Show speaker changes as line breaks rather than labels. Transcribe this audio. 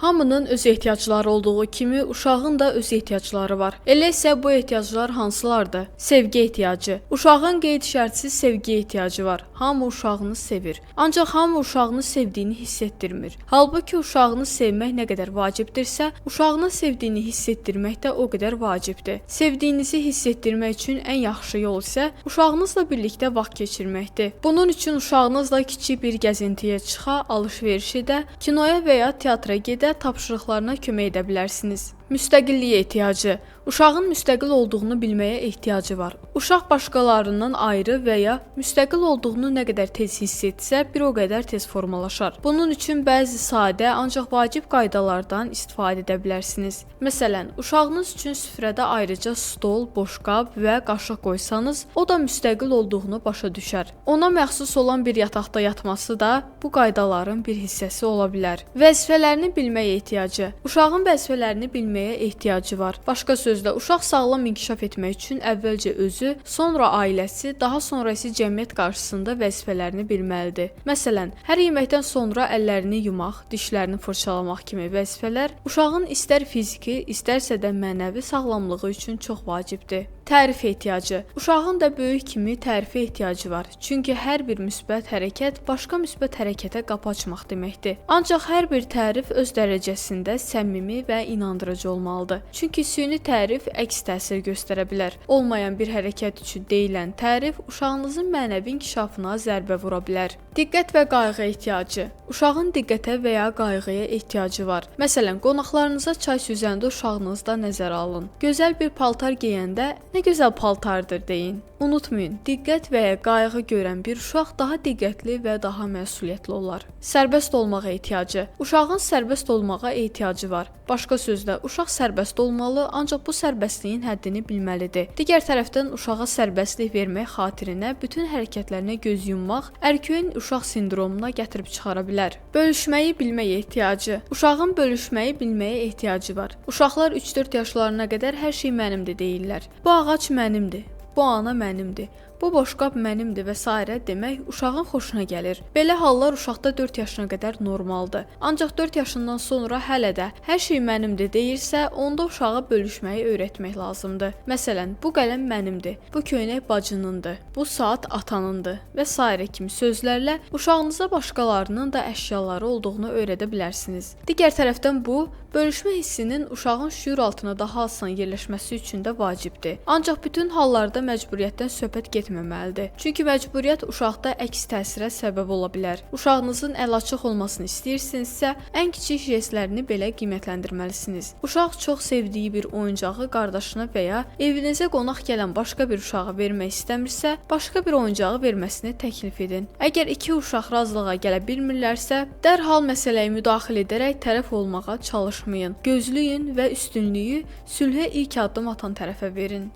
Hamının öz ehtiyacları olduğu kimi uşağın da öz ehtiyacları var. Elə isə bu ehtiyaclar hansılardır? Sevgi ehtiyacı. Uşağın qeyd-şərtsiz sevgiyə ehtiyacı var. Hamı uşağını sevir. Ancaq hamı uşağını sevdiyini hiss etdirmir. Halbuki uşağını sevmək nə qədər vacibdirsə, uşağına sevdiyini hiss etdirmək də o qədər vacibdir. Sevdiyinizi hiss etdirmək üçün ən yaxşı yol isə uşağınızla birlikdə vaxt keçirməkdir. Bunun üçün uşağınızla kiçik bir gəzintiyə çıxa, alış-veriş edə, kinoya və ya teatra gedə, tapşırıqlarına kömək edə bilərsiniz. Müstəqilliyə ehtiyacı. Uşağın müstəqil olduğunu bilməyə ehtiyacı var. Uşaq başqalarından ayrı və ya müstəqil olduğunu nə qədər tez hiss etsə, bir o qədər tez formalaşar. Bunun üçün bəzi sadə, ancaq vacib qaydalardan istifadə edə bilərsiniz. Məsələn, uşağınız üçün süfrədə ayrıca stol, boşqab və qaşıq qoysanız, o da müstəqil olduğunu başa düşər. Ona məxsus olan bir yataqda yatması da bu qaydaların bir hissəsi ola bilər. Vəzifələrini bilməyə ehtiyacı. Uşağın vəzifələrini bilməyə ehtiyacı var. Başqa sözlə, uşaq sağlam inkişaf etmək üçün əvvəlcə özü, sonra ailəsi, daha sonra isə cəmiyyət qarşısında vəzifələrini bilməlidir. Məsələn, hər yeməkdən sonra əllərini yumaq, dişlərini fırçalamaq kimi vəzifələr uşağın istər fiziki, istərsə də mənəvi sağlamlığı üçün çox vacibdir. Tərif ehtiyacı. Uşağın da böyük kimi tərifə ehtiyacı var. Çünki hər bir müsbət hərəkət başqa müsbət hərəkətə qapı açmaq deməkdir. Ancaq hər bir tərif öz dərəcəsində səmimi və inandırıcı olmalıdır. Çünki süni tərif əks təsir göstərə bilər. Olmayan bir hərəkət üçün deyilən tərif uşağınızın mənəvi inkişafına zərbə vura bilər. Diqqət və qayğı ehtiyacı. Uşağın diqqətə və ya qayğıya ehtiyacı var. Məsələn, qonaqlarınıza çay süzəndə uşağınızda nəzərə alın. Gözəl bir paltar geyəndə "Nə gözəl paltardır" deyin. Unutmayın, diqqət və ya qayğı görən bir uşaq daha diqqətli və daha məsuliyyətli olar. Sərbəst olmağa ehtiyacı. Uşağın sərbəst olmağa ehtiyacı var. Başqa sözlə, uşaq sərbəst olmalı, ancaq bu sərbəstliyin həddini bilməlidir. Digər tərəfdən uşağa sərbəstlik vermək xatirinə bütün hərəkətlərinə göz yummaq ərköyün uşaq sindromuna gətirib çıxara bilər. Bölüşməyi bilməyə ehtiyacı. Uşağın bölüşməyi bilməyə ehtiyacı var. Uşaqlar 3-4 yaşlarına qədər hər şey mənimdir deyirlər. Bu ağac mənimdir. Bu ana mənimdir. Bu boşqab mənimdir və s. demək uşağın xoşuna gəlir. Belə hallar uşaqda 4 yaşına qədər normaldır. Ancaq 4 yaşından sonra hələ də hər şey mənimdir deyirsə, onda uşağa bölüşməyi öyrətmək lazımdır. Məsələn, bu qələm mənimdir, bu köynək bacınındır, bu saat atanındır və s. kimi sözlərlə uşağınıza başqalarının da əşyaları olduğunu öyrədə bilərsiniz. Digər tərəfdən bu, bölüşmə hissinin uşağın şüur altına daha asan yerləşməsi üçün də vacibdir. Ancaq bütün hallarda məcburiyyətdən söhbət getməməlidir. Çünki məcburiyyət uşaqda əks təsirə səbəb ola bilər. Uşağınızın əlaçıq olmasını istəyirsinizsə, ən kiçik jestlərini belə qiymətləndirməlisiniz. Uşaq çox sevdiyi bir oyuncağı qardaşına və ya evinizə qonaq gələn başqa bir uşağa vermək istəmirsə, başqa bir oyuncağı verməsini təklif edin. Əgər iki uşaq razılığa gələ bilmirlərsə, dərhal məsələyə müdaxilə edərək tərəf olmağa çalışmayın. Gözləyin və üstünlüyü sülhə ilk addım atan tərəfə verin.